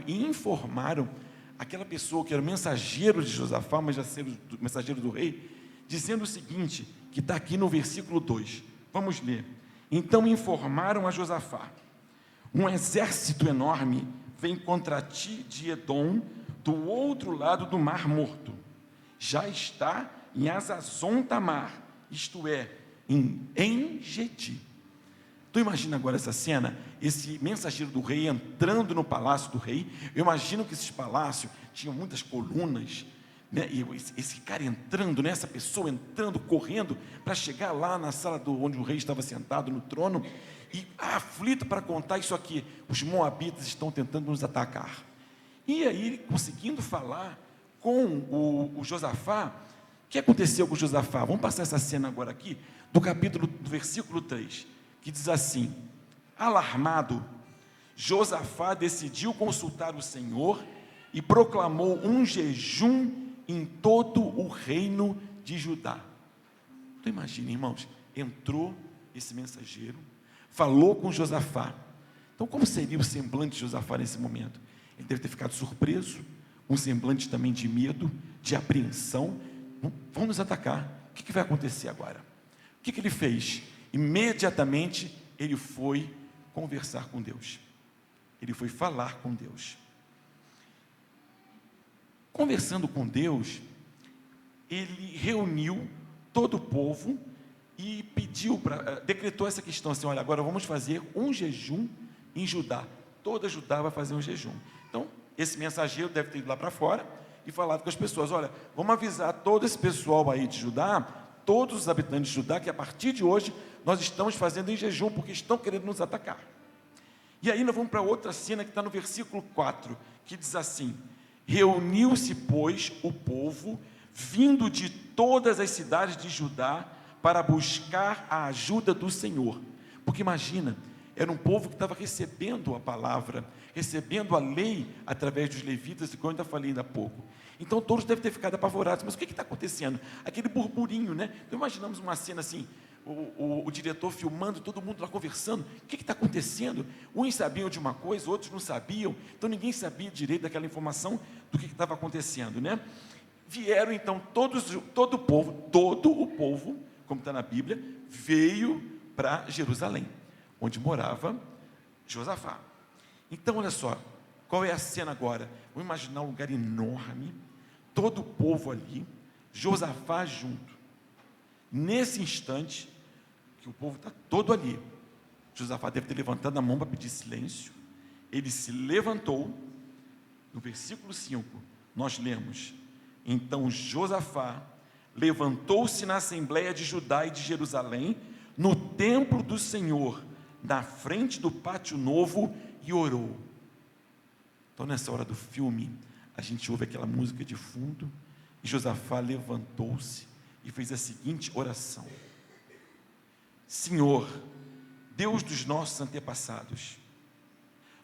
chegaram e informaram aquela pessoa que era o mensageiro de Josafá, mas já ser o mensageiro do rei, dizendo o seguinte, que está aqui no versículo 2. Vamos ler. Então informaram a Josafá: um exército enorme vem contra ti de Edom, do outro lado do Mar Morto. Já está em Hazazon Tamar, isto é, em En-Gedi. Tu imagina agora essa cena, esse mensageiro do rei entrando no palácio do rei. Eu imagino que esses palácios tinham muitas colunas, né? E esse cara entrando, né? Essa pessoa entrando, correndo, para chegar lá na sala onde o rei estava sentado no trono, e aflito para contar isso aqui: os moabitas estão tentando nos atacar. E aí, conseguindo falar com o Josafá. O que aconteceu com Josafá? Vamos passar essa cena agora aqui, do versículo 3, que diz assim: alarmado, Josafá decidiu consultar o Senhor e proclamou um jejum em todo o reino de Judá. Então imagina, irmãos, entrou esse mensageiro, falou com Josafá. Então como seria o semblante de Josafá nesse momento? Ele deve ter ficado surpreso, um semblante também de medo, de apreensão. Vão nos atacar, o que vai acontecer agora? O que ele fez? Imediatamente ele foi conversar com Deus, ele foi falar com Deus. Conversando com Deus, ele reuniu todo o povo e decretou essa questão assim: olha, agora vamos fazer um jejum em Judá, toda Judá vai fazer um jejum. Então, esse mensageiro deve ter ido lá para fora e falado com as pessoas: olha, vamos avisar todo esse pessoal aí de Judá, todos os habitantes de Judá, que a partir de hoje nós estamos fazendo em jejum, porque estão querendo nos atacar. E aí nós vamos para outra cena que está no versículo 4, que diz assim: reuniu-se, pois, o povo, vindo de todas as cidades de Judá, para buscar a ajuda do Senhor. Porque imagina, era um povo que estava recebendo a palavra, recebendo a lei através dos levitas, como eu ainda falei ainda há pouco. Então todos devem ter ficado apavorados. Mas o que está acontecendo? Aquele burburinho, né? Então imaginamos uma cena assim, o diretor filmando, todo mundo lá conversando. O que está acontecendo? Uns sabiam de uma coisa, outros não sabiam. Então ninguém sabia direito daquela informação do que estava acontecendo, né? Vieram então todo o povo, como está na Bíblia, veio para Jerusalém, onde morava Josafá. Então, olha só, qual é a cena agora? Vamos imaginar um lugar enorme, todo o povo ali, Josafá junto. Nesse instante, que o povo está todo ali, Josafá deve ter levantado a mão para pedir silêncio. Ele se levantou. No versículo 5, nós lemos: então Josafá levantou-se na assembleia de Judá e de Jerusalém, no templo do Senhor, na frente do pátio novo, e orou. Então nessa hora do filme, a gente ouve aquela música de fundo, e Josafá levantou-se e fez a seguinte oração: Senhor, Deus dos nossos antepassados,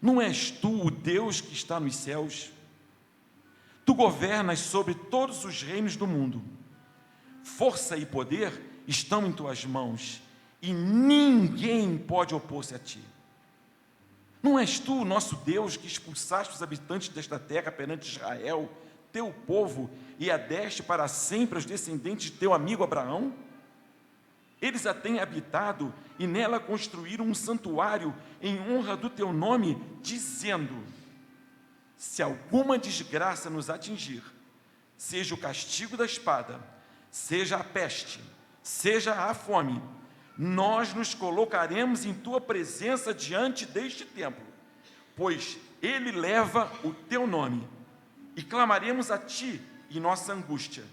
não és tu o Deus que está nos céus? Tu governas sobre todos os reinos do mundo. Força e poder estão em tuas mãos, e ninguém pode opor-se a ti. Não és tu o nosso Deus que expulsaste os habitantes desta terra perante Israel, teu povo, e a deste para sempre aos descendentes de teu amigo Abraão? Eles a têm habitado e nela construíram um santuário em honra do teu nome, dizendo: se alguma desgraça nos atingir, seja o castigo da espada, seja a peste, seja a fome, nós nos colocaremos em tua presença diante deste templo, pois ele leva o teu nome, e clamaremos a ti em nossa angústia,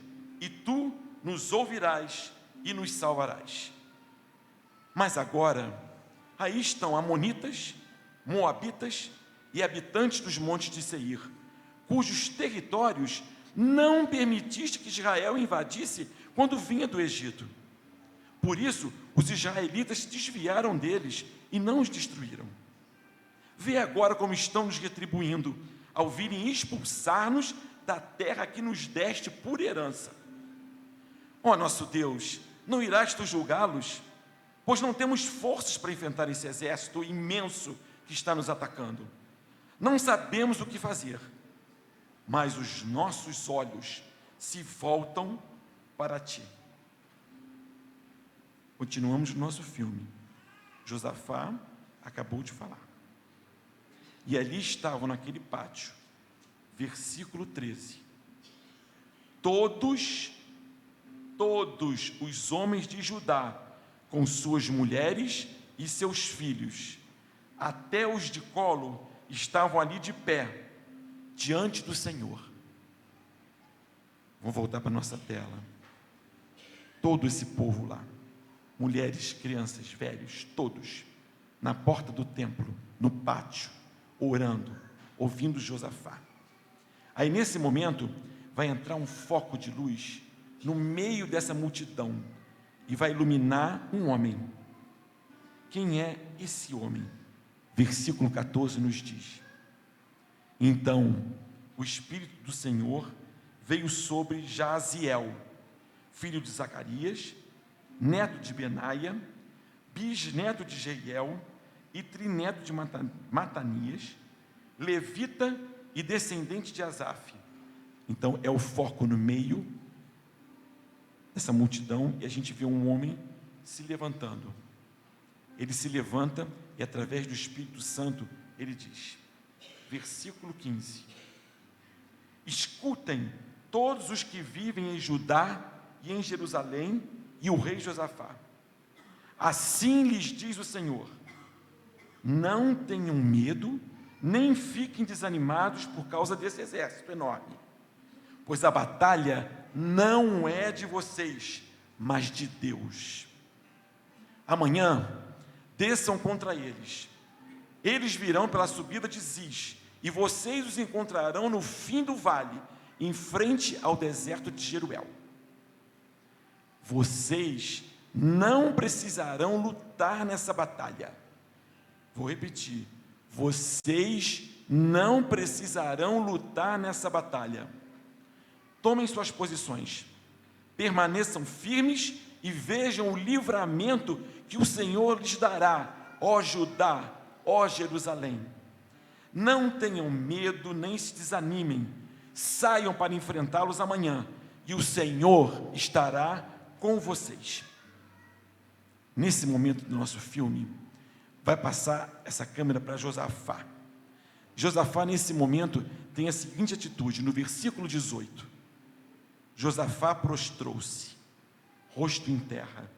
e tu nos ouvirás e nos salvarás. Mas agora, aí estão amonitas, moabitas e habitantes dos montes de Seir, cujos territórios não permitiste que Israel invadisse quando vinha do Egito. Por isso, os israelitas se desviaram deles e não os destruíram. Vê agora como estão nos retribuindo, ao virem expulsar-nos da terra que nos deste por herança. Ó nosso Deus, não irás tu julgá-los? Pois não temos forças para enfrentar esse exército imenso que está nos atacando. não sabemos o que fazer, mas os nossos olhos se voltam para ti. Continuamos o nosso filme. Josafá acabou de falar. E ali estavam naquele pátio, versículo 13, todos os homens de Judá, com suas mulheres e seus filhos, até os de colo, estavam ali de pé, diante do Senhor. Vamos voltar para a nossa tela. Todo esse povo lá, mulheres, crianças, velhos, todos, na porta do templo, no pátio, orando, ouvindo Josafá. Aí nesse momento, vai entrar um foco de luz no meio dessa multidão e vai iluminar um homem. Quem é esse homem? Versículo 14 nos diz: então o Espírito do Senhor veio sobre Jaziel, filho de Zacarias, neto de Benaia, bisneto de Jeiel e trineto de Matanias, levita e descendente de Asaf. Então é o foco no meio dessa multidão, e a gente vê um homem se levantando. Ele se levanta e através do Espírito Santo ele diz, versículo 15: escutem todos os que vivem em Judá e em Jerusalém e o rei Josafá. Assim lhes diz o Senhor: não tenham medo, nem fiquem desanimados por causa desse exército enorme, pois a batalha não é de vocês, mas de Deus. Amanhã desçam contra eles. Eles virão pela subida de Ziz, e vocês os encontrarão no fim do vale, em frente ao deserto de Jeruel. Vocês não precisarão lutar nessa batalha. Vou repetir. Vocês não precisarão lutar nessa batalha. Tomem suas posições, permaneçam firmes e vejam o livramento que o Senhor lhes dará, ó Judá, ó Jerusalém. Não tenham medo nem se desanimem, saiam para enfrentá-los amanhã, e o Senhor estará com vocês. Nesse momento do nosso filme, vai passar essa câmera para Josafá. Josafá, nesse momento, tem a seguinte atitude, no versículo 18: Josafá prostrou-se, rosto em terra,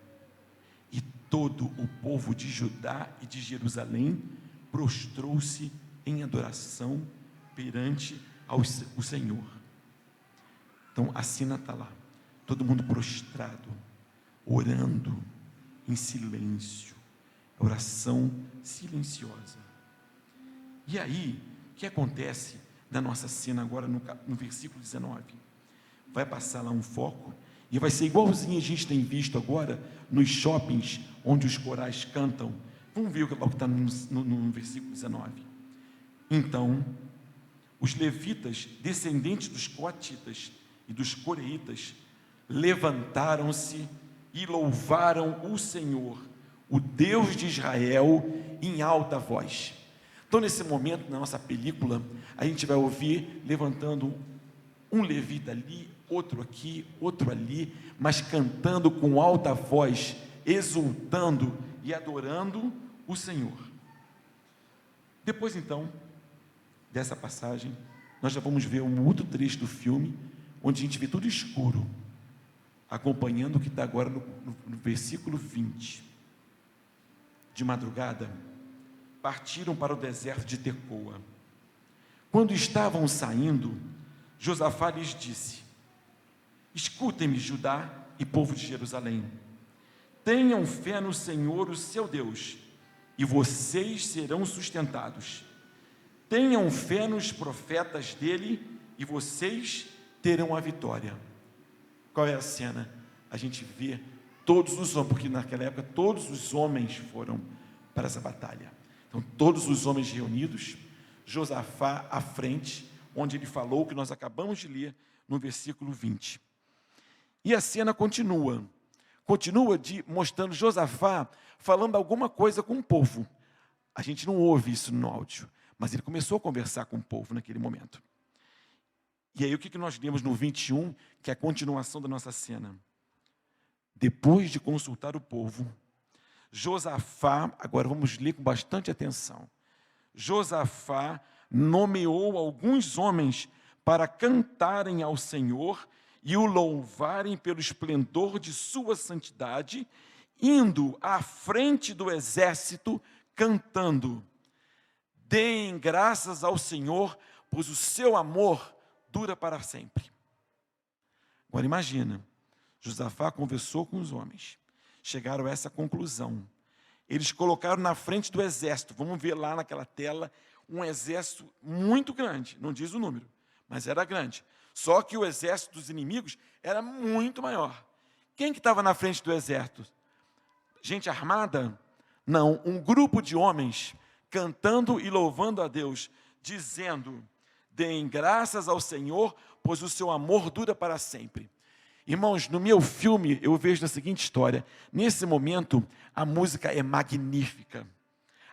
e todo o povo de Judá e de Jerusalém prostrou-se em adoração perante o Senhor. Então a cena está lá, todo mundo prostrado, orando em silêncio, oração silenciosa. E aí, o que acontece na nossa cena agora no versículo 19? Vai passar lá um foco, e vai ser igualzinho a gente tem visto agora nos shoppings, onde os corais cantam. Vamos ver o que está no versículo 19. Então, os levitas, descendentes dos coatitas e dos coreitas, levantaram-se e louvaram o Senhor, o Deus de Israel, em alta voz. Então, nesse momento, na nossa película, a gente vai ouvir levantando um levita ali, outro aqui, outro ali, mas cantando com alta voz, exultando e adorando o Senhor. Depois, então, dessa passagem, nós já vamos ver um outro trecho do filme, onde a gente vê tudo escuro, acompanhando o que está agora no versículo 20. De madrugada, partiram para o deserto de Tecoa. Quando estavam saindo, Josafá lhes disse: escutem-me, Judá e povo de Jerusalém, tenham fé no Senhor, o seu Deus, e vocês serão sustentados. Tenham fé nos profetas dele, e vocês terão a vitória. Qual é a cena? A gente vê todos os homens, porque naquela época todos os homens foram para essa batalha. Então todos os homens reunidos, Josafá à frente, onde ele falou o que nós acabamos de ler no versículo 20. E a cena continua mostrando Josafá falando alguma coisa com o povo. A gente não ouve isso no áudio, Mas ele começou a conversar com o povo naquele momento. E aí o que nós lemos no 21, que é a continuação da nossa cena? Depois de consultar o povo, Josafá, agora vamos ler com bastante atenção. Josafá nomeou alguns homens para cantarem ao Senhor e o louvarem pelo esplendor de sua santidade, indo à frente do exército, cantando: deem graças ao Senhor, pois o seu amor dura para sempre. Agora imagina, Josafá conversou com os homens, chegaram a essa conclusão. Eles colocaram na frente do exército, vamos ver lá naquela tela, um exército muito grande, não diz o número, mas era grande. Só que o exército dos inimigos era muito maior. Quem que estava na frente do exército? Gente armada? Não, um grupo de homens cantando e louvando a Deus, dizendo: deem graças ao Senhor, pois o seu amor dura para sempre. Irmãos, no meu filme eu vejo a seguinte história: nesse momento a música é magnífica,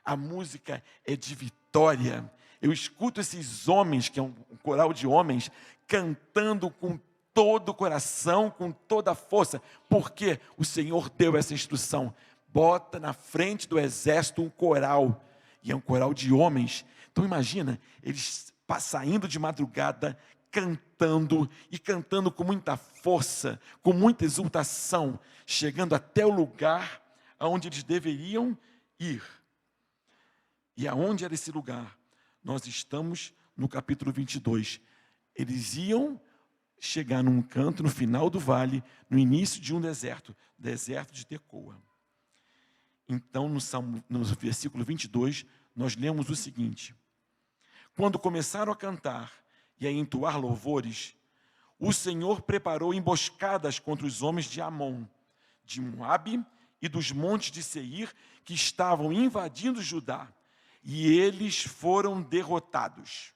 a música é de vitória. Eu escuto esses homens, que é um coral de homens, cantando com todo o coração, com toda a força, porque o Senhor deu essa instrução: bota na frente do exército um coral, e é um coral de homens. Então imagina, eles saindo de madrugada, cantando, e cantando com muita força, com muita exultação, chegando até o lugar aonde eles deveriam ir. E aonde era esse lugar? Nós estamos no capítulo 22. Eles iam chegar num canto, no final do vale, no início de um deserto, deserto de Tecoa. Então, no versículo 22, nós lemos o seguinte: quando começaram a cantar e a entoar louvores, o Senhor preparou emboscadas contra os homens de Amon, de Moabe e dos montes de Seir, que estavam invadindo Judá, e eles foram derrotados.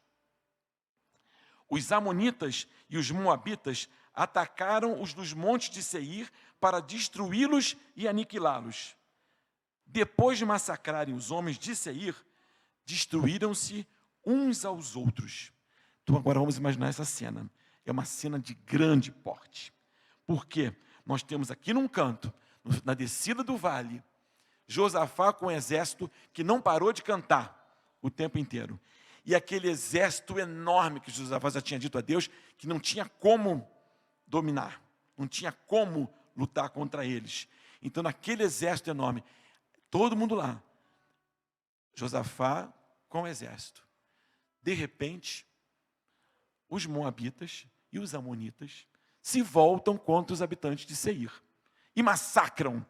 Os amonitas e os moabitas atacaram os dos montes de Seir para destruí-los e aniquilá-los. Depois de massacrarem os homens de Seir, destruíram-se uns aos outros. Então agora vamos imaginar essa cena. É uma cena de grande porte. Porque nós temos aqui num canto, na descida do vale, Josafá com um exército que não parou de cantar o tempo inteiro. E aquele exército enorme que Josafá já tinha dito a Deus que não tinha como dominar, não tinha como lutar contra eles. Então naquele exército enorme, todo mundo lá, Josafá com o exército. De repente, os moabitas e os amonitas se voltam contra os habitantes de Seir e massacram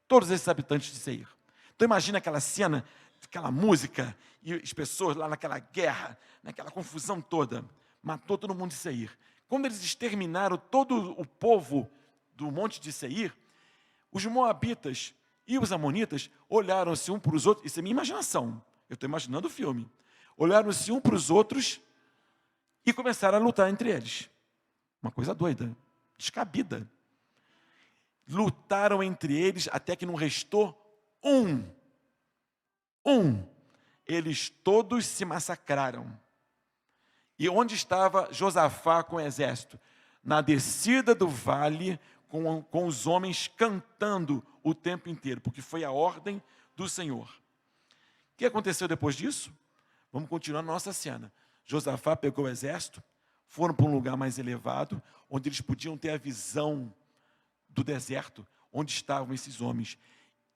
todos esses habitantes de Seir. Então imagina aquela cena, aquela música, e as pessoas lá naquela guerra, naquela confusão toda, matou todo mundo de Seir. Quando eles exterminaram todo o povo do monte de Seir, os moabitas e os amonitas olharam-se um para os outros, isso é minha imaginação, eu estou imaginando o filme, olharam-se um para os outros e começaram a lutar entre eles. Uma coisa doida, descabida. Lutaram entre eles até que não restou um. Eles todos se massacraram. E onde estava Josafá com o exército? Na descida do vale, com os homens cantando o tempo inteiro, porque foi a ordem do Senhor. O que aconteceu depois disso? Vamos continuar a nossa cena. Josafá pegou o exército, foram para um lugar mais elevado, onde eles podiam ter a visão do deserto, onde estavam esses homens.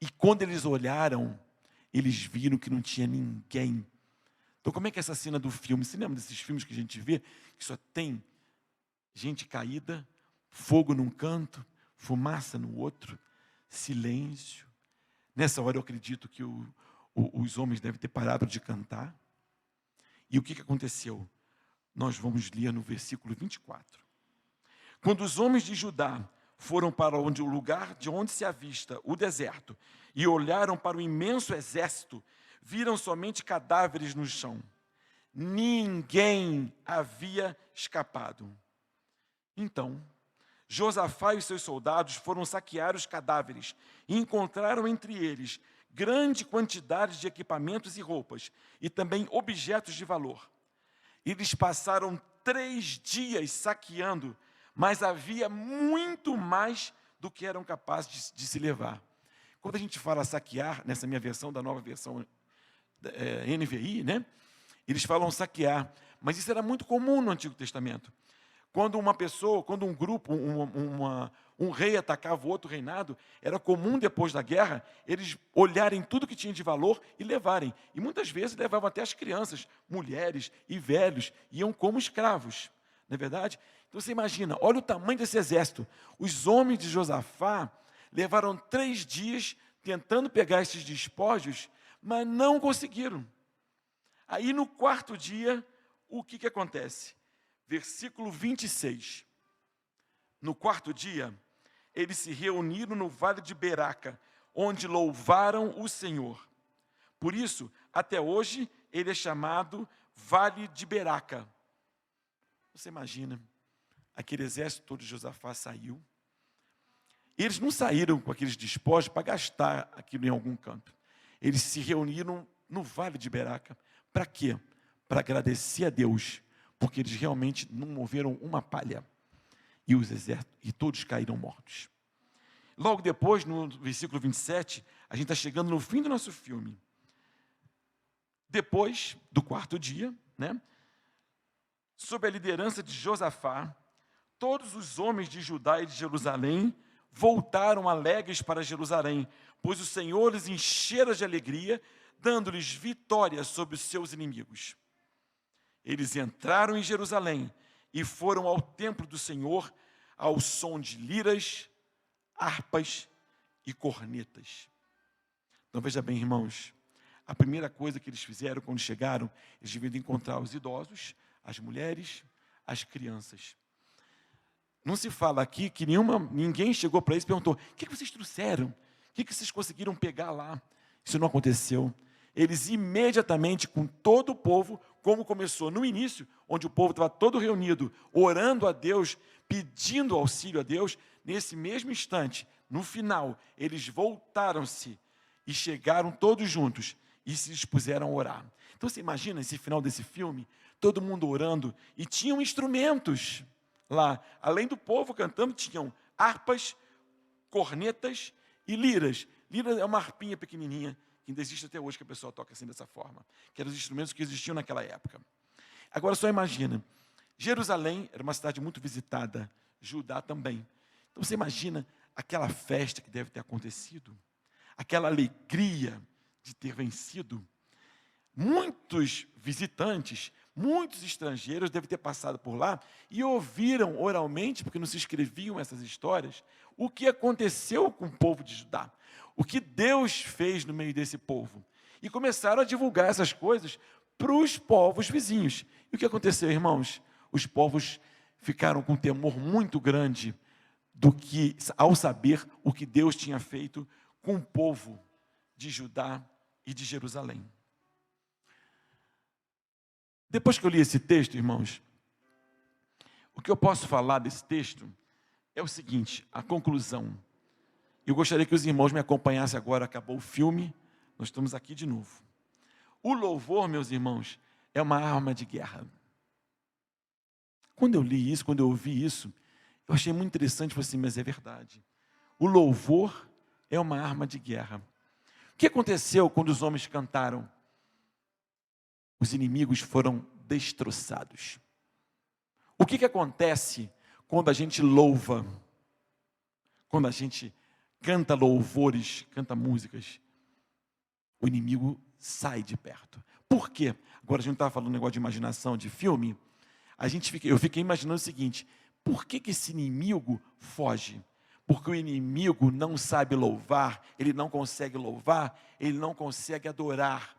E quando eles olharam, eles viram que não tinha ninguém. Então como é que é essa cena do filme? Você lembra desses filmes que a gente vê, que só tem gente caída, fogo num canto, fumaça no outro, silêncio. Nessa hora eu acredito que os homens devem ter parado de cantar. E o que aconteceu? Nós vamos ler no versículo 24. Quando os homens de Judá foram para o lugar de onde se avista o deserto e olharam para o imenso exército, viram somente cadáveres no chão. Ninguém havia escapado. Então, Josafá e os seus soldados foram saquear os cadáveres e encontraram entre eles grande quantidade de equipamentos e roupas, e também objetos de valor. Eles passaram 3 dias saqueando, mas havia muito mais do que eram capazes de se levar. Quando a gente fala saquear, nessa minha versão, da nova versão NVI, né? Eles falam saquear, mas isso era muito comum no Antigo Testamento. Quando uma pessoa, quando um grupo, um rei atacava o outro reinado, era comum, depois da guerra, eles olharem tudo que tinha de valor e levarem. E muitas vezes levavam até as crianças, mulheres e velhos, iam como escravos. Não é verdade? Então você imagina, olha o tamanho desse exército. Os homens de Josafá levaram 3 dias tentando pegar esses despojos, mas não conseguiram. Aí no 4º dia, o que acontece? Versículo 26. No 4º dia, eles se reuniram no vale de Beraca, onde louvaram o Senhor. Por isso, até hoje, ele é chamado Vale de Beraca. Você imagina, aquele exército todo de Josafá saiu. Eles não saíram com aqueles despojos para gastar aquilo em algum canto. Eles se reuniram no Vale de Beraca. Para quê? Para agradecer a Deus, porque eles realmente não moveram uma palha. E os exércitos, e todos caíram mortos. Logo depois, no versículo 27, a gente está chegando no fim do nosso filme. Depois do 4º dia, né, sob a liderança de Josafá, todos os homens de Judá e de Jerusalém voltaram alegres para Jerusalém, pois o Senhor lhes enchera de alegria, dando-lhes vitória sobre os seus inimigos. Eles entraram em Jerusalém e foram ao templo do Senhor ao som de liras, harpas e cornetas. Então veja bem, irmãos, a primeira coisa que eles fizeram quando chegaram, eles deviam encontrar os idosos, as mulheres, as crianças. Não se fala aqui que ninguém chegou para eles e perguntou: o que vocês trouxeram? O que vocês conseguiram pegar lá? Isso não aconteceu. Eles imediatamente, com todo o povo, como começou no início, onde o povo estava todo reunido, orando a Deus, pedindo auxílio a Deus, nesse mesmo instante, no final, eles voltaram-se e chegaram todos juntos e se dispuseram a orar. Então você imagina esse final desse filme, todo mundo orando, e tinham instrumentos lá, além do povo cantando, tinham harpas, cornetas e liras. Lira é uma harpinha pequenininha, que ainda existe até hoje, que a pessoa toca assim dessa forma, que eram os instrumentos que existiam naquela época. Agora só imagina, Jerusalém era uma cidade muito visitada, Judá também. Então você imagina aquela festa que deve ter acontecido, aquela alegria de ter vencido. Muitos visitantes, muitos estrangeiros devem ter passado por lá e ouviram oralmente, porque não se escreviam essas histórias, o que aconteceu com o povo de Judá, o que Deus fez no meio desse povo. E começaram a divulgar essas coisas para os povos vizinhos. E o que aconteceu, irmãos? Os povos ficaram com um temor muito grande ao saber o que Deus tinha feito com o povo de Judá e de Jerusalém. Depois que eu li esse texto, irmãos, o que eu posso falar desse texto é o seguinte, a conclusão. Eu gostaria que os irmãos me acompanhassem agora, acabou o filme, nós estamos aqui de novo. O louvor, meus irmãos, é uma arma de guerra. Quando eu li isso, quando eu ouvi isso, eu achei muito interessante, falei assim, mas é verdade. O louvor é uma arma de guerra. O que aconteceu quando os homens cantaram? Os inimigos foram destroçados. O que acontece quando a gente louva? Quando a gente canta louvores, canta músicas, o inimigo sai de perto. Por quê? Agora a gente estava falando um negócio de imaginação, de filme. Eu fiquei imaginando o seguinte: por que esse inimigo foge? Porque o inimigo não sabe louvar, ele não consegue louvar, ele não consegue adorar.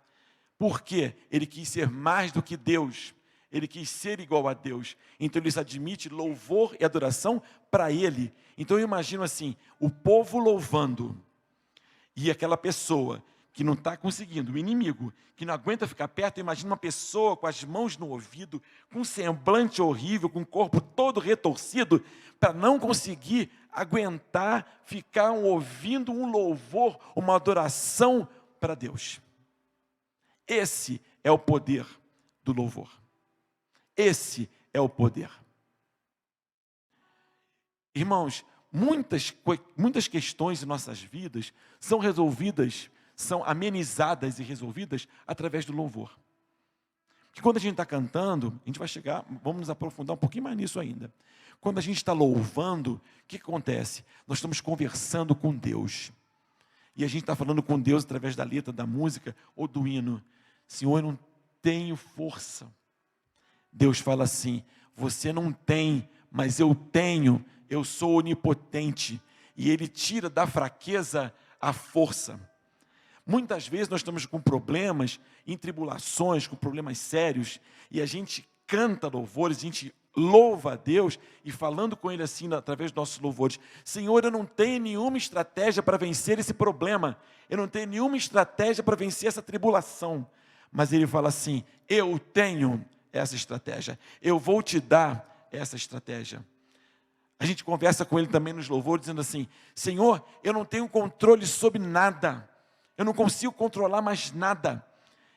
Por quê? Ele quis ser mais do que Deus, ele quis ser igual a Deus. Então ele admite louvor e adoração para ele. Então eu imagino assim, o povo louvando, e aquela pessoa que não está conseguindo, o inimigo, que não aguenta ficar perto. Imagina uma pessoa com as mãos no ouvido, com um semblante horrível, com o corpo todo retorcido, para não conseguir aguentar ficar ouvindo um louvor, uma adoração para Deus. Esse é o poder do louvor. Esse é o poder. Irmãos, muitas questões em nossas vidas são resolvidas, são amenizadas e resolvidas através do louvor. Que quando a gente está cantando, a gente vai chegar, vamos nos aprofundar um pouquinho mais nisso ainda. Quando a gente está louvando, o que acontece? Nós estamos conversando com Deus. E a gente está falando com Deus através da letra, da música ou do hino. Senhor, eu não tenho força. Deus fala assim, você não tem, mas eu tenho, eu sou onipotente. E Ele tira da fraqueza a força. Muitas vezes nós estamos com problemas, em tribulações, com problemas sérios, e a gente canta louvores, a gente louva a Deus, e falando com Ele assim, através dos nossos louvores, Senhor, eu não tenho nenhuma estratégia para vencer esse problema, eu não tenho nenhuma estratégia para vencer essa tribulação, mas Ele fala assim, eu tenho essa estratégia, eu vou te dar essa estratégia. A gente conversa com Ele também nos louvores, dizendo assim, Senhor, eu não tenho controle sobre nada, eu não consigo controlar mais nada.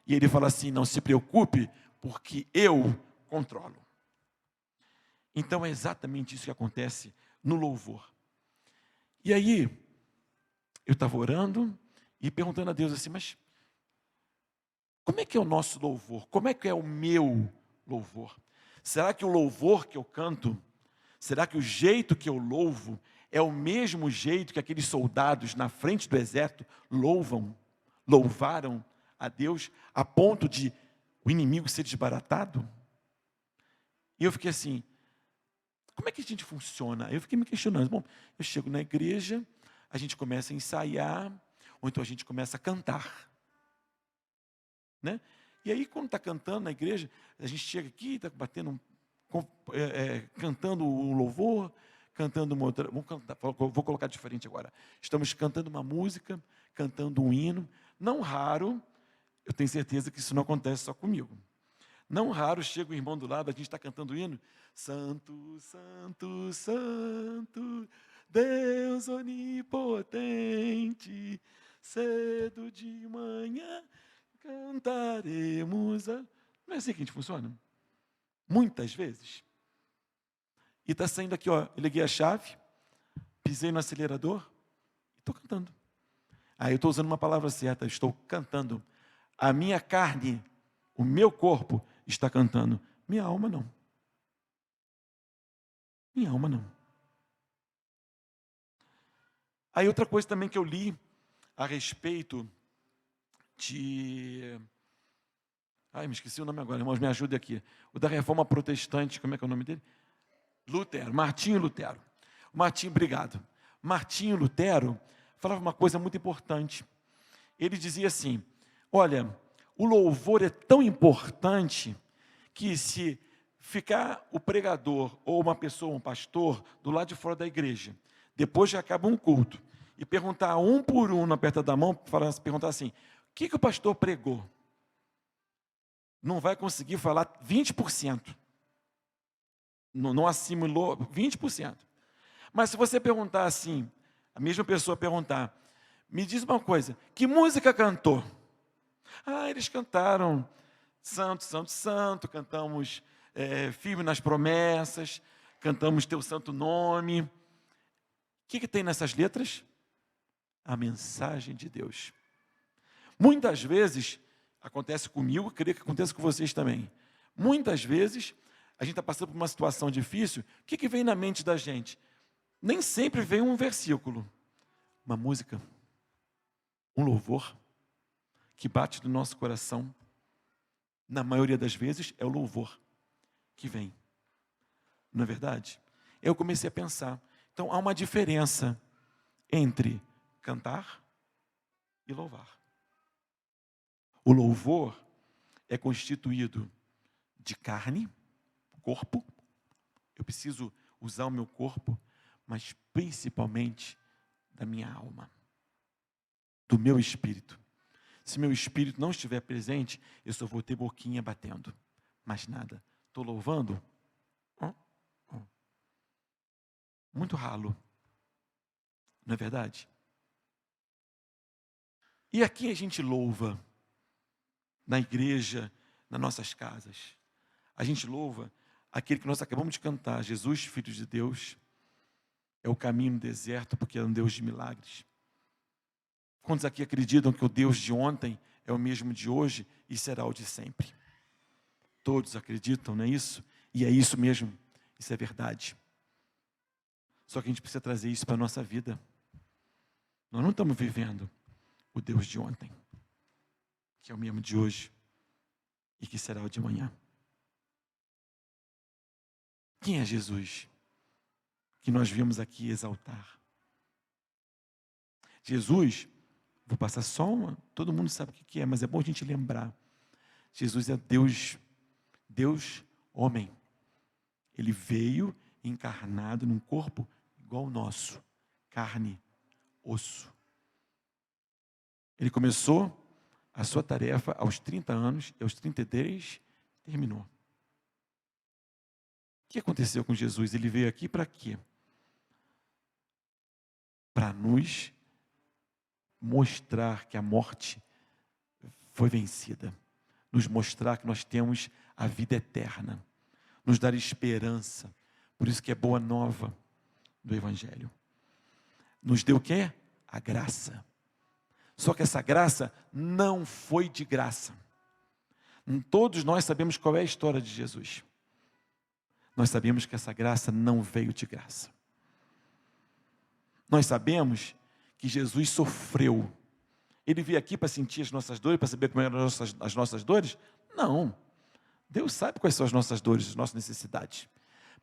E Ele fala assim, não se preocupe, porque eu controlo. Então é exatamente isso que acontece no louvor. E aí, eu estava orando e perguntando a Deus assim, mas como é que é o nosso louvor? Como é que é o meu louvor? Será que o louvor que eu canto, será que o jeito que eu louvo é o mesmo jeito que aqueles soldados na frente do exército louvaram a Deus, a ponto de o inimigo ser desbaratado? E eu fiquei assim, como é que a gente funciona? Eu fiquei me questionando, bom, eu chego na igreja, a gente começa a ensaiar, ou então a gente começa a cantar, né? E aí quando está cantando na igreja, a gente chega aqui, está batendo, cantando um louvor, cantando uma outra, vou colocar diferente agora, estamos cantando uma música, cantando um hino, não raro, eu tenho certeza que isso não acontece só comigo, não raro chega o irmão do lado, a gente está cantando o hino, Santo, Santo, Santo, Deus onipotente, cedo de manhã cantaremos. Não é assim que a gente funciona? Muitas vezes. E está saindo aqui, ó, eu liguei a chave, pisei no acelerador e estou cantando. Aí eu estou usando uma palavra certa, estou cantando. A minha carne, o meu corpo está cantando. Minha alma não. Minha alma não. Aí outra coisa também que eu li a respeito de... Ai, me esqueci o nome agora, irmãos, me ajudem aqui. O da Reforma Protestante, como é que é o nome dele? Lutero, Martinho Lutero. Martinho, obrigado. Martinho Lutero falava uma coisa muito importante. Ele dizia assim, olha, o louvor é tão importante que se ficar o pregador ou uma pessoa, um pastor, do lado de fora da igreja, depois que acaba um culto, e perguntar um por um na aperta da mão, perguntar assim, o que o pastor pregou? Não vai conseguir falar 20%. Não assimilou 20%. Mas se você perguntar assim, a mesma pessoa perguntar, me diz uma coisa, que música cantou? Ah, eles cantaram Santo, Santo, Santo, cantamos Firme nas Promessas, cantamos Teu Santo Nome. O que tem nessas letras? A mensagem de Deus. Muitas vezes, acontece comigo, creio que acontece com vocês também. Muitas vezes, a gente está passando por uma situação difícil, o que vem na mente da gente? Nem sempre vem um versículo, uma música, um louvor, que bate no nosso coração. Na maioria das vezes, é o louvor que vem. Não é verdade? Eu comecei a pensar. Então, há uma diferença entre cantar e louvar. O louvor é constituído de carne, corpo. Eu preciso usar o meu corpo, mas principalmente da minha alma, do meu espírito. Se meu espírito não estiver presente, eu só vou ter boquinha batendo. Mais nada. Estou louvando? Muito ralo. Não é verdade? E aqui a gente louva, na igreja, nas nossas casas. A gente louva aquele que nós acabamos de cantar, Jesus, Filho de Deus, é o caminho no deserto, porque é um Deus de milagres. Quantos aqui acreditam que o Deus de ontem é o mesmo de hoje e será o de sempre? Todos acreditam, não é isso? E é isso mesmo, isso é verdade. Só que a gente precisa trazer isso para a nossa vida. Nós não estamos vivendo o Deus de ontem, que é o mesmo de hoje e que será o de amanhã. Quem é Jesus que nós viemos aqui exaltar? Jesus, vou passar só uma, todo mundo sabe o que é, mas é bom a gente lembrar. Jesus é Deus, Deus homem. Ele veio encarnado num corpo igual ao nosso, carne, osso. Ele começou a sua tarefa aos 30 anos e aos 33 terminou. O que aconteceu com Jesus? Ele veio aqui para quê? Para nos mostrar que a morte foi vencida, nos mostrar que nós temos a vida eterna, nos dar esperança. Por isso que é boa nova do Evangelho. Nos deu o quê? A graça. Só que essa graça não foi de graça. Todos nós sabemos qual é a história de Jesus. Nós sabemos que essa graça não veio de graça. Nós sabemos que Jesus sofreu. Ele veio aqui para sentir as nossas dores, para saber como eram as nossas dores? Não. Deus sabe quais são as nossas dores, as nossas necessidades.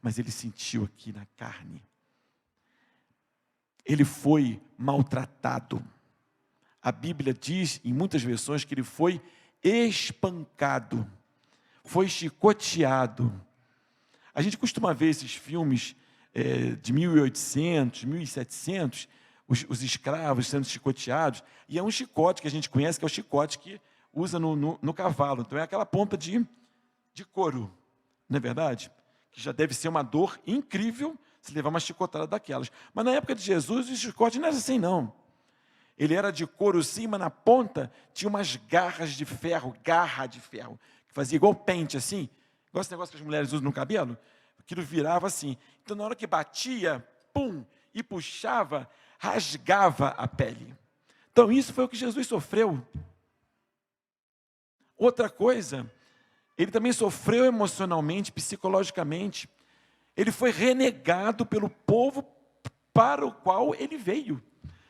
Mas Ele sentiu aqui na carne. Ele foi maltratado. A Bíblia diz, em muitas versões, que Ele foi espancado, foi chicoteado. A gente costuma ver esses filmes de 1800, 1700, os escravos sendo chicoteados, e é um chicote que a gente conhece, que é o chicote que usa no cavalo. Então é aquela ponta de couro, não é verdade? Que já deve ser uma dor incrível se levar uma chicotada daquelas. Mas na época de Jesus, o chicote não era assim, não. Ele era de couro sim, mas na ponta tinha umas garra de ferro, que fazia igual pente assim, igual esse negócio que as mulheres usam no cabelo, aquilo virava assim. Então na hora que batia, pum, e puxava, rasgava a pele. Então isso foi o que Jesus sofreu. Outra coisa, ele também sofreu emocionalmente, psicologicamente. Ele foi renegado pelo povo para o qual ele veio.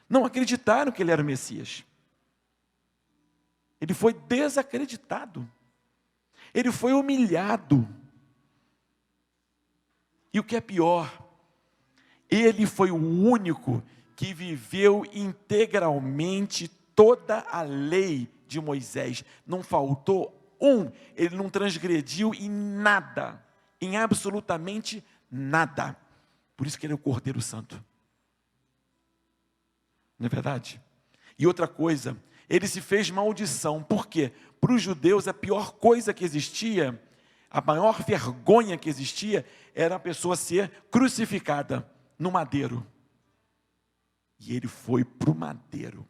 Não acreditaram que ele era o Messias. Ele foi desacreditado. Ele foi humilhado. E o que é pior, ele foi o único que viveu integralmente toda a lei de Moisés. Não faltou ele não transgrediu em nada, em absolutamente nada. Por isso que ele é o Cordeiro Santo. Não é verdade? E outra coisa, ele se fez maldição. Por quê? Para os judeus, a pior coisa que existia, a maior vergonha que existia, era a pessoa ser crucificada no madeiro. E ele foi para o madeiro.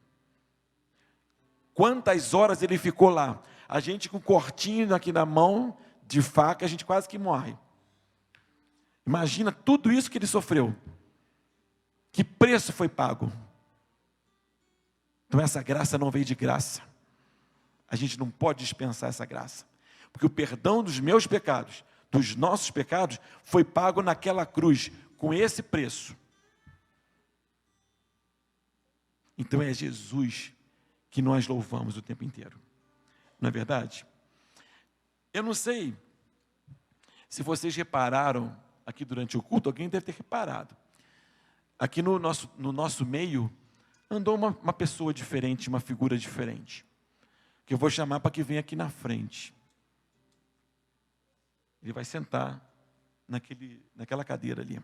Quantas horas ele ficou lá? A gente com um cortinho aqui na mão, de faca, a gente quase que morre. Imagina tudo isso que ele sofreu. Que preço foi pago? Então essa graça não veio de graça. A gente não pode dispensar essa graça. Porque o perdão dos meus pecados, dos nossos pecados, foi pago naquela cruz, com esse preço. Então é Jesus que nós louvamos o tempo inteiro. Não é verdade? Eu não sei se vocês repararam aqui durante o culto, alguém deve ter reparado. Aqui no nosso meio, andou uma pessoa diferente, uma figura diferente, que eu vou chamar para que venha aqui na frente. Ele vai sentar naquela cadeira ali.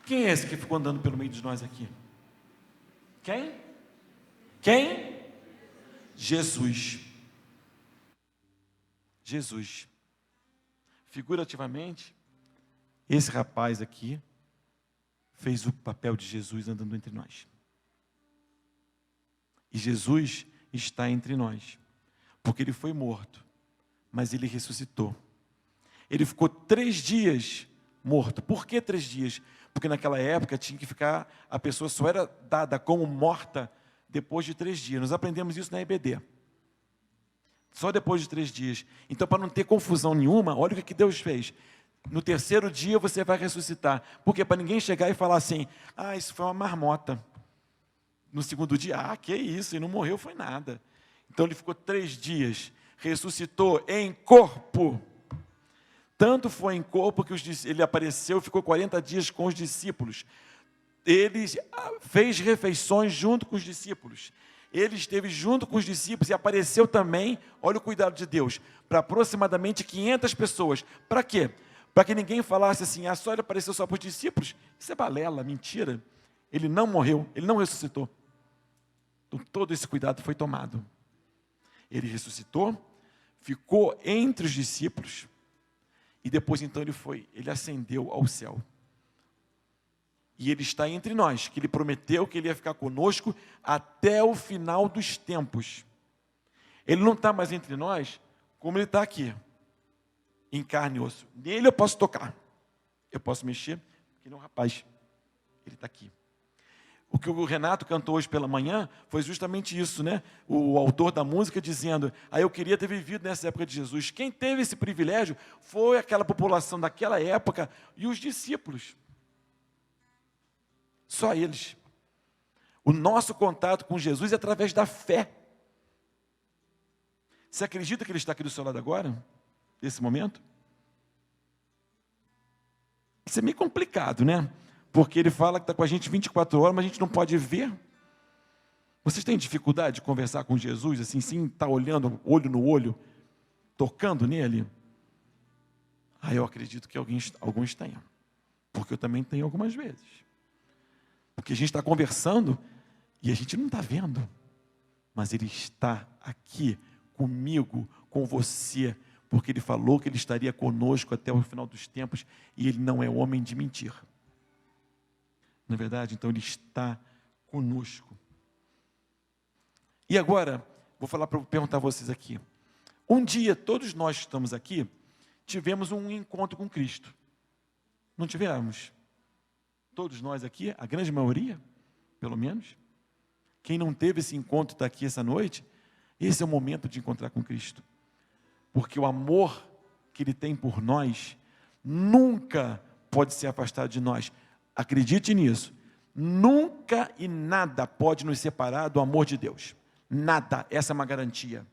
Quem é esse que ficou andando pelo meio de nós aqui? Quem? Quem? Jesus. Jesus. Figurativamente, esse rapaz aqui fez o papel de Jesus andando entre nós. E Jesus está entre nós, porque ele foi morto, mas ele ressuscitou. Ele ficou 3 dias morto. Por que 3 dias? Porque naquela época tinha que ficar, a pessoa só era dada como morta depois de 3 dias. Nós aprendemos isso na EBD. Só depois de 3 dias. Então, para não ter confusão nenhuma, olha o que Deus fez. No 3º dia você vai ressuscitar. Porque para ninguém chegar e falar assim, isso foi uma marmota. No 2º dia, que isso, e não morreu, foi nada. Então ele ficou 3 dias, ressuscitou em corpo. Tanto foi em corpo que ele apareceu, ficou 40 dias com os discípulos. Ele fez refeições junto com os discípulos. Ele esteve junto com os discípulos e apareceu também, olha o cuidado de Deus, para aproximadamente 500 pessoas. Para quê? Para que ninguém falasse assim, só ele apareceu só para os discípulos. Isso é balela, mentira. Ele não morreu, ele não ressuscitou. Então, todo esse cuidado foi tomado. Ele ressuscitou, ficou entre os discípulos, e depois então ele ascendeu ao céu. E ele está entre nós, que ele prometeu que ele ia ficar conosco até o final dos tempos. Ele não está mais entre nós, como ele está aqui, em carne e osso. Nele eu posso tocar, eu posso mexer, porque ele é um rapaz, ele está aqui. O que o Renato cantou hoje pela manhã foi justamente isso, né? O autor da música dizendo, eu queria ter vivido nessa época de Jesus. Quem teve esse privilégio foi aquela população daquela época e os discípulos. Só eles. O nosso contato com Jesus é através da fé. Você acredita que ele está aqui do seu lado agora? Nesse momento? Isso é meio complicado, né? Porque ele fala que está com a gente 24 horas, mas a gente não pode ver. Vocês têm dificuldade de conversar com Jesus, assim, sim, estar olhando, olho no olho, tocando nele? Eu acredito que alguns tenham. Porque eu também tenho algumas vezes. Porque a gente está conversando e a gente não está vendo. Mas ele está aqui comigo, com você, porque ele falou que ele estaria conosco até o final dos tempos e ele não é homem de mentir. Na verdade, então ele está conosco. E agora, vou perguntar a vocês aqui. Um dia, todos nós que estamos aqui, tivemos um encontro com Cristo. Não tivemos? Todos nós aqui, a grande maioria, pelo menos. Quem não teve esse encontro está aqui essa noite, esse é o momento de encontrar com Cristo. Porque o amor que Ele tem por nós, nunca pode ser afastado de nós. Acredite nisso. Nunca e nada pode nos separar do amor de Deus. Nada. Essa é uma garantia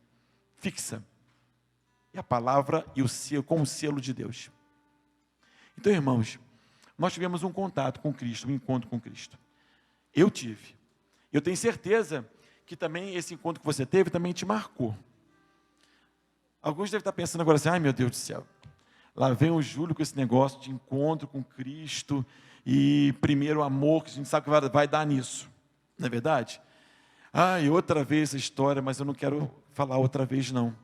fixa. É a palavra e o selo, com o selo de Deus. Então, irmãos, nós tivemos um contato com Cristo, um encontro com Cristo. Eu tive. Eu tenho certeza que também esse encontro que você teve também te marcou. Alguns devem estar pensando agora assim, meu Deus do céu, lá vem o Júlio com esse negócio de encontro com Cristo e primeiro amor, que a gente sabe que vai dar nisso. Não é verdade? E outra vez essa história, mas eu não quero falar outra vez não.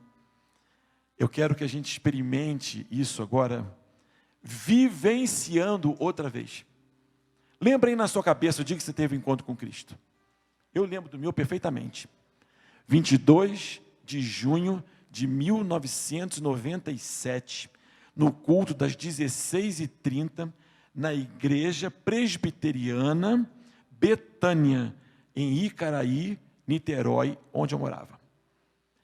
Eu quero que a gente experimente isso agora, vivenciando outra vez. Lembra aí na sua cabeça o dia que você teve um encontro com Cristo. Eu lembro do meu perfeitamente. 22 de junho de 1997, no culto das 16h30, na igreja presbiteriana Betânia, em Icaraí, Niterói, onde eu morava.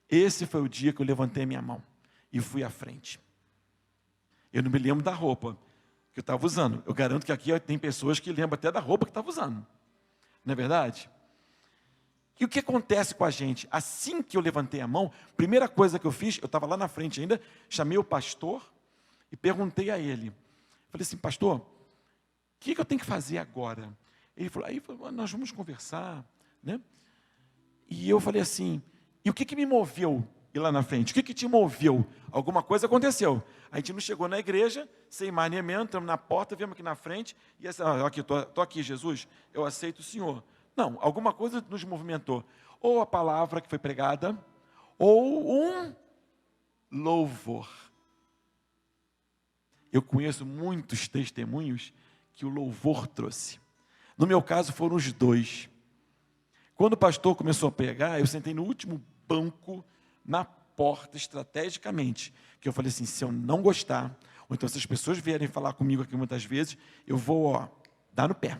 Esse foi o dia que eu levantei a minha mão e fui à frente. Eu não me lembro da roupa que eu estava usando. Eu garanto que aqui tem pessoas que lembram até da roupa que estava usando. Não é verdade? E o que acontece com a gente? Assim que eu levantei a mão, primeira coisa que eu fiz, eu estava lá na frente ainda, chamei o pastor e perguntei a ele. Falei assim, pastor, o que eu tenho que fazer agora? Ele falou, nós vamos conversar, né? E eu falei assim, e o que me moveu ir lá na frente? O que te moveu? Alguma coisa aconteceu. A gente não chegou na igreja, sem mais nem menos, entramos na porta, viemos aqui na frente, e assim, estou aqui, Jesus, eu aceito o Senhor. Não, alguma coisa nos movimentou. Ou a palavra que foi pregada, ou um louvor. Eu conheço muitos testemunhos que o louvor trouxe. No meu caso, foram os dois. Quando o pastor começou a pregar, eu sentei no último banco, na porta, estrategicamente, que eu falei assim, se eu não gostar, ou então se as pessoas vierem falar comigo aqui muitas vezes, eu vou, dar no pé.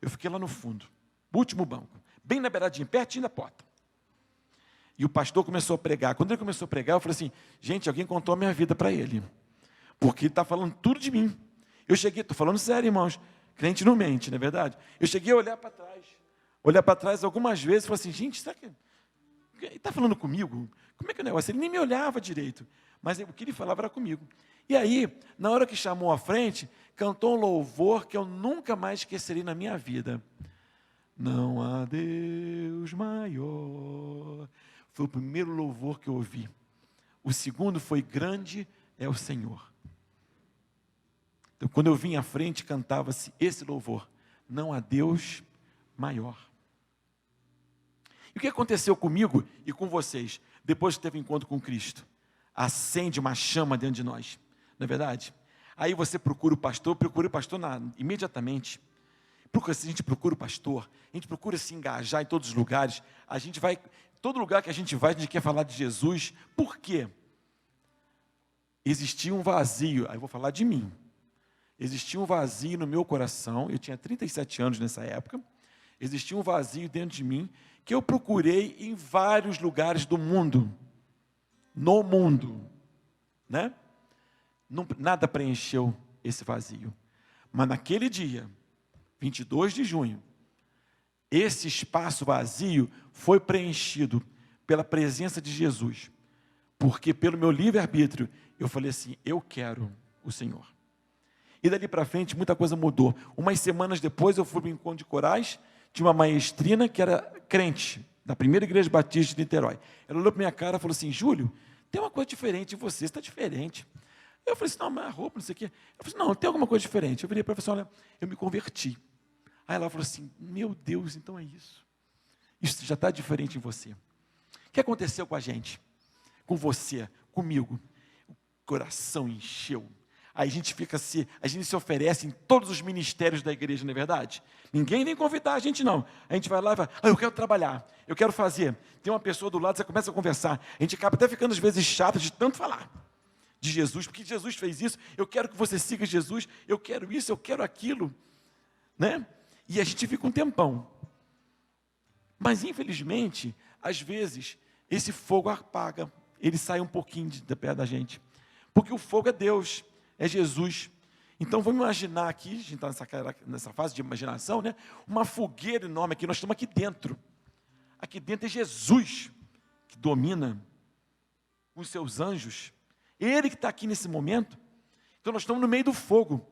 Eu fiquei lá no fundo, último banco, bem na beiradinha, pertinho da porta. E o pastor começou a pregar. Quando ele começou a pregar, eu falei assim, gente, alguém contou a minha vida para ele, porque ele está falando tudo de mim. Eu cheguei, estou falando sério, irmãos, crente não mente, não é verdade? Eu cheguei a olhar para trás algumas vezes, e falei assim, gente, será que ele está falando comigo? Como é que é o negócio? Ele nem me olhava direito, mas o que ele falava era comigo. E aí, na hora que chamou à frente, cantou um louvor que eu nunca mais esquecerei na minha vida. Não há Deus maior. Foi o primeiro louvor que eu ouvi. O segundo foi grande é o Senhor. Então, quando eu vim à frente, cantava-se esse louvor. Não há Deus maior. E o que aconteceu comigo e com vocês, depois que teve encontro com Cristo? Acende uma chama dentro de nós, não é verdade? Aí você procura o pastor imediatamente. A gente procura o pastor, a gente procura se engajar em todos os lugares, a gente vai, todo lugar que a gente vai, a gente quer falar de Jesus. Por quê? Existia um vazio, aí eu vou falar de mim. Existia um vazio no meu coração, eu tinha 37 anos nessa época, existia um vazio dentro de mim, que eu procurei em vários lugares do mundo, no mundo, né? Nada preencheu esse vazio, mas naquele dia, 22 de junho, esse espaço vazio foi preenchido pela presença de Jesus, porque pelo meu livre-arbítrio, eu falei assim, eu quero o Senhor. E dali para frente, muita coisa mudou. Umas semanas depois, eu fui para o encontro de corais, tinha uma maestrina que era crente, da primeira igreja batista de Niterói. Ela olhou para minha cara e falou assim, Júlio, tem uma coisa diferente em você está diferente. Eu falei assim, não, mas a roupa, não sei o quê. Eu falei assim, não, tem alguma coisa diferente. Eu virei para ela e falei assim, olha, eu me converti. Aí ela falou assim, meu Deus, então é isso. Isso já está diferente em você. O que aconteceu com a gente? Com você, comigo? O coração encheu. Aí a gente se oferece em todos os ministérios da igreja, não é verdade? Ninguém vem convidar a gente, não. A gente vai lá e fala, eu quero trabalhar, eu quero fazer. Tem uma pessoa do lado, você começa a conversar. A gente acaba até ficando, às vezes, chato de tanto falar de Jesus, porque Jesus fez isso, eu quero que você siga Jesus, eu quero isso, eu quero aquilo, né? E a gente fica um tempão. Mas, infelizmente, às vezes, esse fogo apaga, ele sai um pouquinho de perto da gente. Porque o fogo é Deus, é Jesus. Então, vamos imaginar aqui, a gente está nessa fase de imaginação, né? Uma fogueira enorme aqui, nós estamos aqui dentro. Aqui dentro é Jesus, que domina com os seus anjos. Ele que está aqui nesse momento. Então, nós estamos no meio do fogo.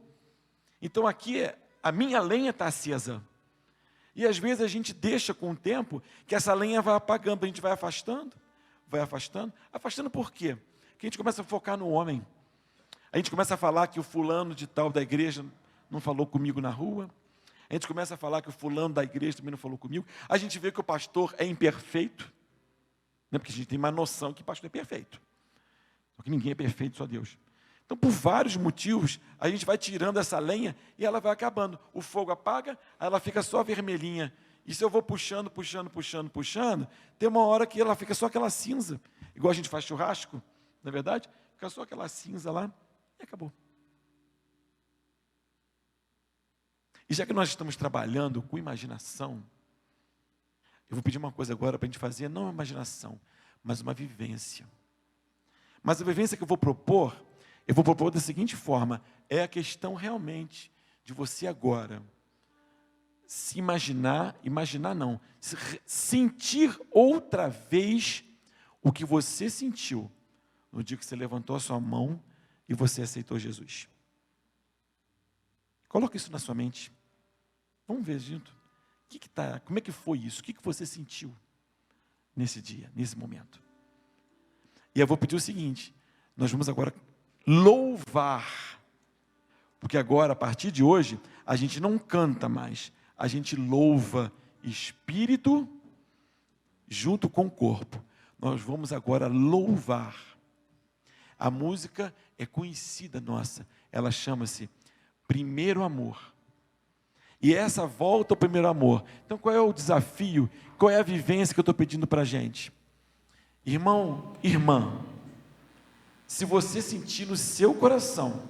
Então, aqui, a minha lenha está acesa. E, às vezes, a gente deixa com o tempo que essa lenha vai apagando, a gente vai afastando. Afastando por quê? Porque a gente começa a focar no homem. A gente começa a falar que o fulano de tal da igreja não falou comigo na rua. A gente começa a falar que o fulano da igreja também não falou comigo. A gente vê que o pastor é imperfeito. Né? Porque a gente tem uma noção que o pastor é perfeito. Porque ninguém é perfeito, só Deus. Então, por vários motivos, a gente vai tirando essa lenha e ela vai acabando. O fogo apaga, aí ela fica só vermelhinha. E se eu vou puxando, tem uma hora que ela fica só aquela cinza. Igual a gente faz churrasco, não é verdade? Fica só aquela cinza lá e acabou. E já que nós estamos trabalhando com imaginação, eu vou pedir uma coisa agora para a gente fazer, não uma imaginação, mas uma vivência. Mas a vivência que eu vou propor da seguinte forma, é a questão realmente de você agora se sentir outra vez o que você sentiu no dia que você levantou a sua mão e você aceitou Jesus. Coloque isso na sua mente. Vamos ver junto. Como é que foi isso? O que você sentiu nesse dia, nesse momento? E eu vou pedir o seguinte, nós vamos agora louvar, porque agora, a partir de hoje, a gente não canta mais, a gente louva espírito junto com o corpo. Nós vamos agora louvar. A música é conhecida nossa, ela chama-se Primeiro Amor. E essa volta ao primeiro amor. Então qual é o desafio, qual é a vivência que eu estou pedindo para a gente? Irmão, irmã, se você sentir no seu coração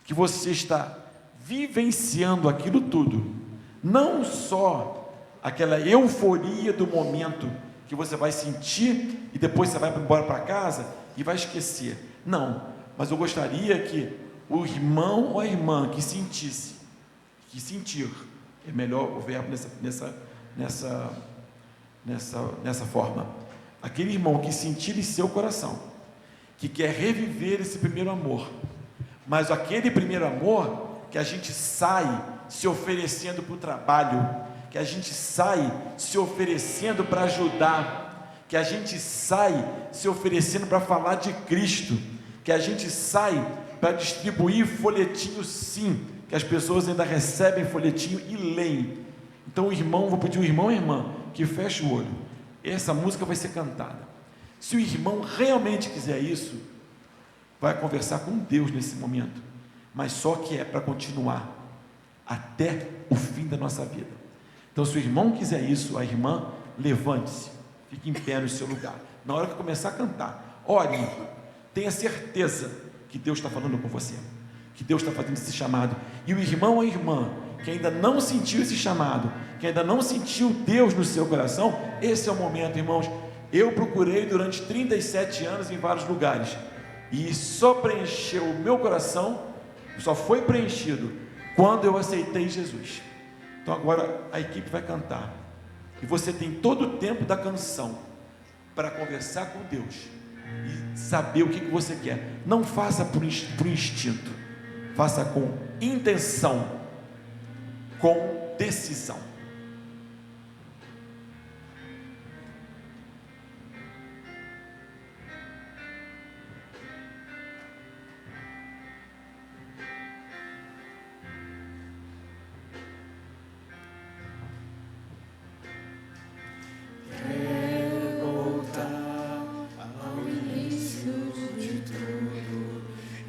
que você está vivenciando aquilo tudo, não só aquela euforia do momento que você vai sentir e depois você vai embora para casa e vai esquecer. Não, mas eu gostaria que o irmão ou a irmã que sentisse, que sentir, é melhor o verbo nessa forma, aquele irmão que sentir em seu coração, que quer reviver esse primeiro amor, mas aquele primeiro amor que a gente sai se oferecendo para o trabalho, que a gente sai se oferecendo para ajudar, que a gente sai se oferecendo para falar de Cristo, que a gente sai para distribuir folhetinho, sim, que as pessoas ainda recebem folhetinho e leem. Então o irmão, vou pedir o irmão e a irmã que feche o olho, essa música vai ser cantada. Se o irmão realmente quiser isso, vai conversar com Deus nesse momento, mas só que é para continuar até o fim da nossa vida. Então se o irmão quiser isso, a irmã, levante-se, fique em pé no seu lugar. Na hora que começar a cantar, ore, tenha certeza que Deus está falando com você, que Deus está fazendo esse chamado. E o irmão ou a irmã que ainda não sentiu esse chamado, que ainda não sentiu Deus no seu coração, esse é o momento, irmãos. Eu procurei durante 37 anos em vários lugares, e só preencheu o meu coração, só foi preenchido quando eu aceitei Jesus. Então agora a equipe vai cantar, e você tem todo o tempo da canção para conversar com Deus e saber o que você quer. Não faça por instinto, faça com intenção, com decisão.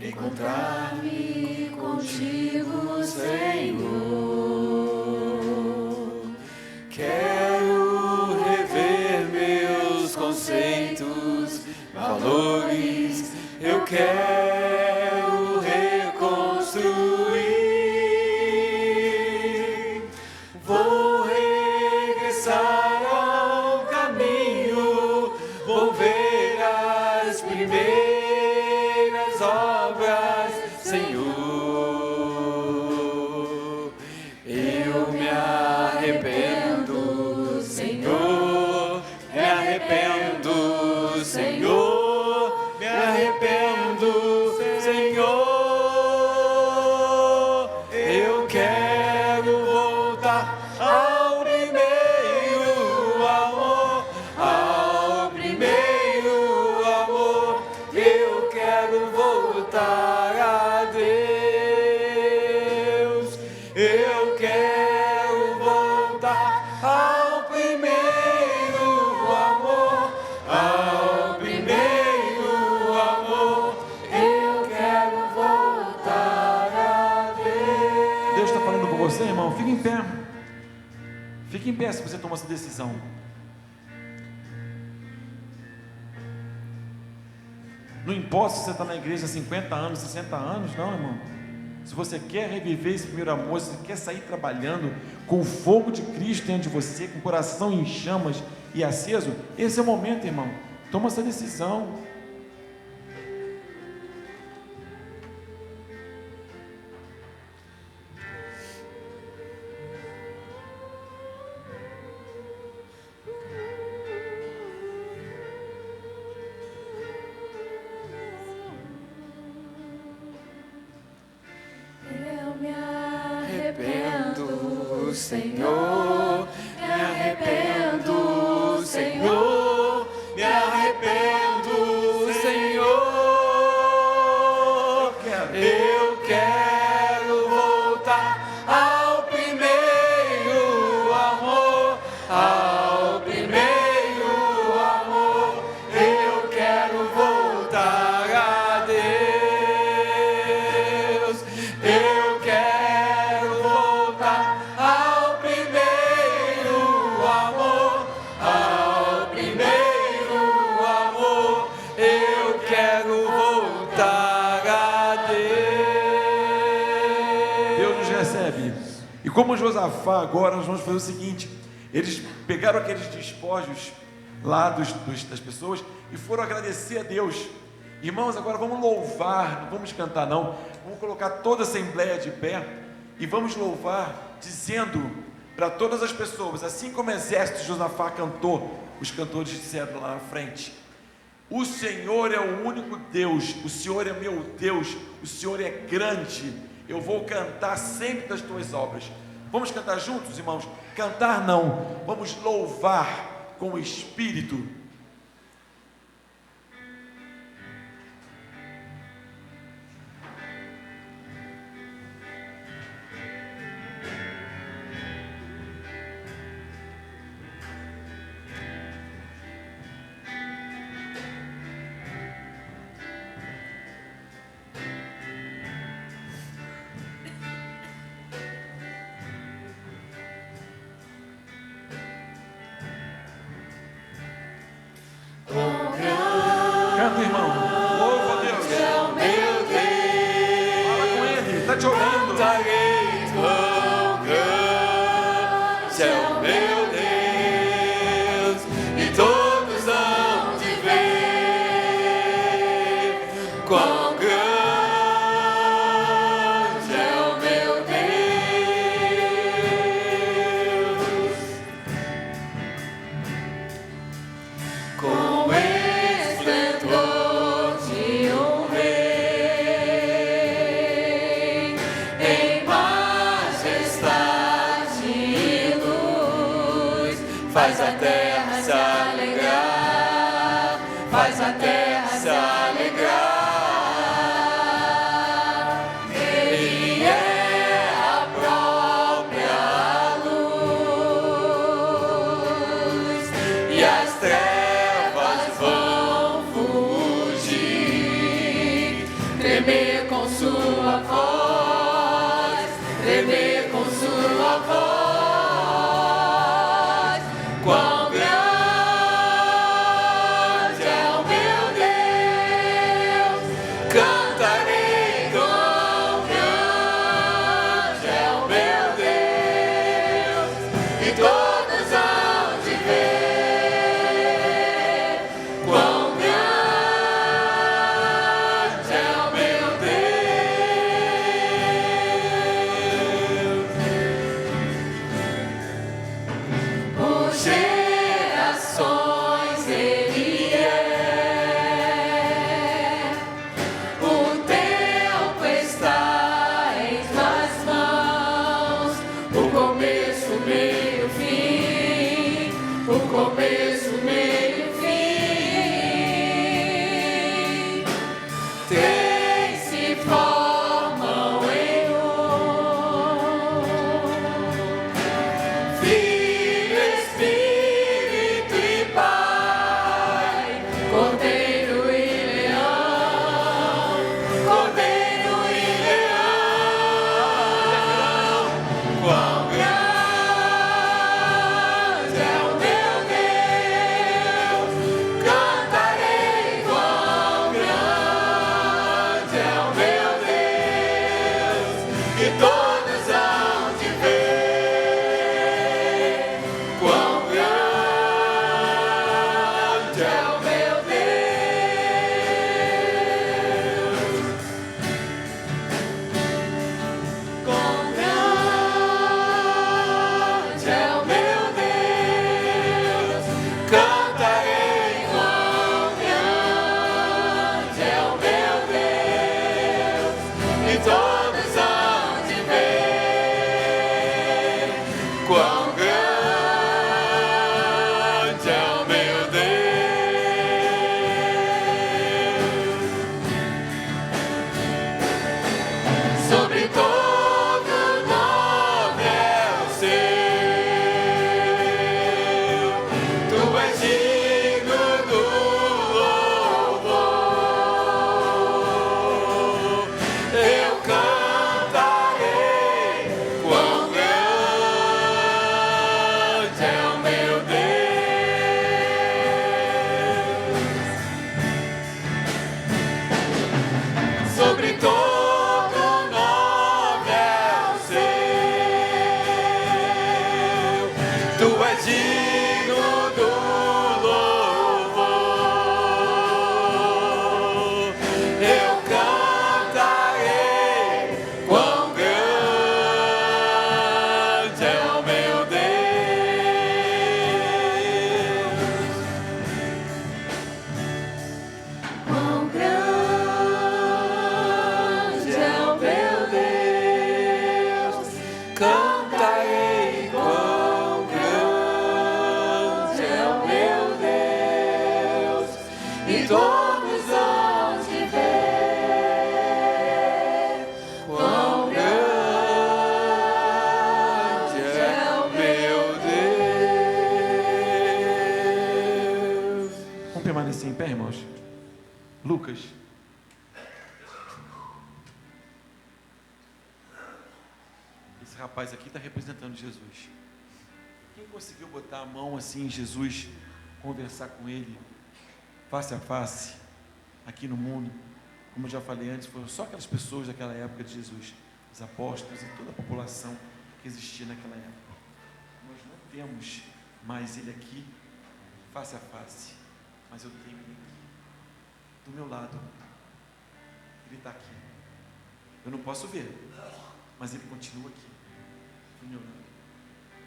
Encontrar-me contigo, Senhor. Quero rever meus conceitos, valores. Eu quero reconstruir. Vou regressar ao caminho. Vou ver as primeiras obras, Senhor. Eu me arrependo, Senhor. Me arrependo, Senhor. Me arrependo, Senhor. Eu quero voltar ao primeiro amor, ao primeiro amor. Eu quero voltar a Deus. Eu quero voltar ao primeiro amor, ao primeiro amor. Eu quero voltar a Deus. Deus está falando com você, irmão. Fique em pé. Fique em pé se você tomou essa decisão. Não importa se você está na igreja há 50 anos, 60 anos, não, irmão. Se você quer reviver esse primeiro amor, se você quer sair trabalhando com o fogo de Cristo dentro de você, com o coração em chamas e aceso, esse é o momento, irmão. Toma essa decisão. Eu me arrependo, Senhor. Me arrependo, Senhor. Me arrependo, Senhor. Eu quero voltar ao primeiro amor, ao primeiro amor. Eu quero voltar a como Josafá, agora nós vamos fazer o seguinte: eles pegaram aqueles despojos lá das pessoas e foram agradecer a Deus. Irmãos, agora vamos louvar, não vamos cantar não, vamos colocar toda a assembleia de pé e vamos louvar, dizendo para todas as pessoas, assim como o exército de Josafá cantou, os cantores disseram lá na frente: o Senhor é o único Deus, o Senhor é meu Deus, o Senhor é grande, eu vou cantar sempre das tuas obras. Vamos cantar juntos, irmãos? Cantar não, vamos louvar com o Espírito. Canta, irmão. Louva a Deus. É o meu Deus. Fala com Ele. Está te ouvindo. Cantarei quão grande é o meu Deus, e todos hão de ver quão grande é o meu Deus. Com esplendor de um rei, em majestade e luz, faz a terra se alegrar, faz a terra se alegrar. Ele é a própria luz, e as trevas vão fugir, tremer com sua voz, tremer com sua voz. Quão grande é o meu Deus, cantarei quão grande é o meu Deus, e todos hão de ver quão grande é o meu Deus. Por gerações Ele é, o tempo está em tuas mãos, o começo, o meio, o fim, o começo, o meio, o fim, três se formam em um: Filho, Espírito e Pai, Cordeiro e Leão, Cordeiro e Leão. Quão grande é o meu Deus, cantarei quão grande é o meu Deus, e todos hão de ver quão grande é o meu Deus. Quão grande é o meu Deus, cantarei quão grande é o meu Deus, e todos hão de ver quão grande é o meu Deus. Sobre todo nome é o seu, tu és digno do louvor. Eu cantarei quão grande Tu és digno do louvor. Eu cantarei quão grande é o meu Deus. Quão grande é o meu Deus. Cantarei quão grande é o meu Deus. E todos vão te ver. Quão grande é o meu Deus. Vamos permanecer em pé, irmãos? Lucas. Esse rapaz aqui está representando Jesus. Quem conseguiu botar a mão assim em Jesus, conversar com ele, face a face, aqui no mundo, como eu já falei antes, foram só aquelas pessoas daquela época de Jesus, os apóstolos e toda a população que existia naquela época. Nós não temos mais ele aqui, face a face, mas eu tenho ele aqui, do meu lado. Ele está aqui. Eu não posso ver, mas ele continua aqui, do meu lado.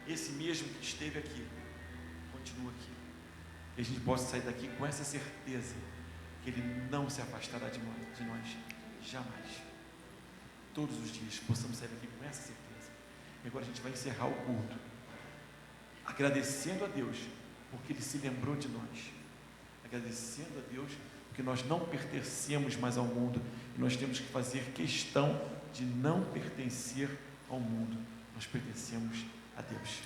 Esse mesmo que esteve aqui, continua aqui. Que a gente possa sair daqui com essa certeza que ele não se afastará de nós, jamais. Todos os dias possamos sair daqui com essa certeza. E agora a gente vai encerrar o culto, agradecendo a Deus, porque ele se lembrou de nós. Agradecendo a Deus, porque nós não pertencemos mais ao mundo, e nós temos que fazer questão de não pertencer ao mundo. Nós pertencemos a Deus.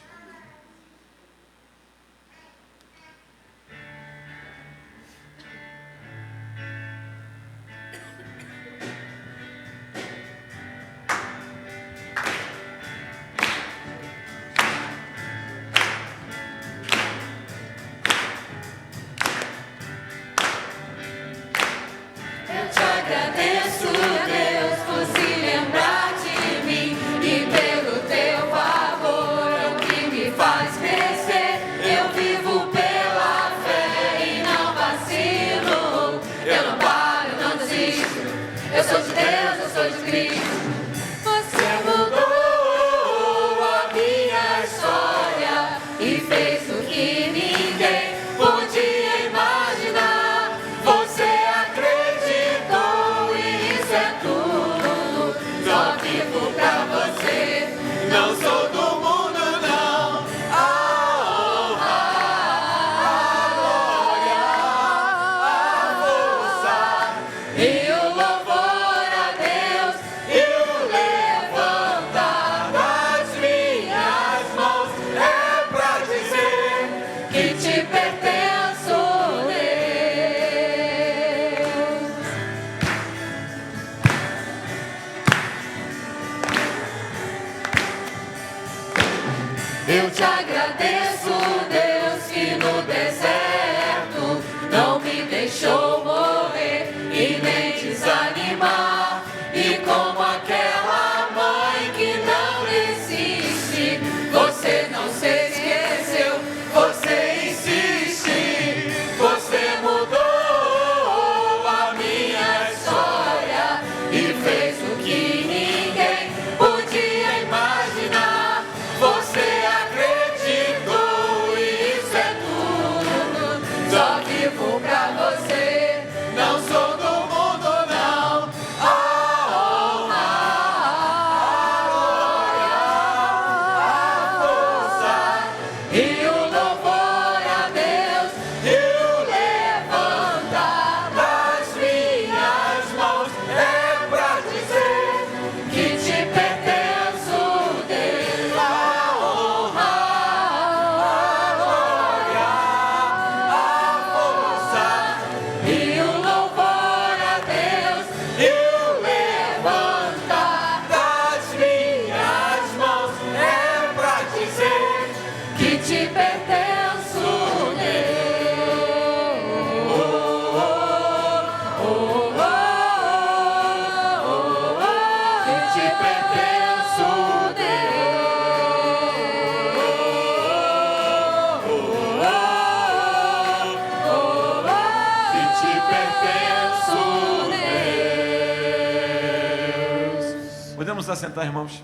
Eu te agradeço, Deus, por se lembrar de mim e pelo teu favor, é o que me faz crescer. Eu vivo pela fé e não vacilo. Eu não paro, não desisto. Eu sou de Deus, eu sou de Cristo. Você mudou a minha história e fez o que ninguém podia imaginar. Você acreditou e isso é tudo. Só vivo pra você. Não sou do mundo, não. A honra, a glória, a força E o louvor a Deus e o levantar das minhas mãos é pra dizer que te pertenço, Deus. Eu te agradeço, Deus, que no deserto não me deixou morrer e nem desanimar. E como aquela mãe que não desiste, você não se esqueceu, você insiste. você mudou a Minha história e fez o que ninguém podia imaginar. Você acreditou e isso é tudo. Só vivo pra você. Não sou do mundo, não. A honra, A força e o louvor a Deus e o levantar das minhas mãos é pra dizer que te pertenço, Deus. a honra, a glória, a força E o louvor a Deus e o levantar das minhas mãos é pra dizer que te pertenço, Deus. Que te pertenço, Deus. nos assentar, irmãos.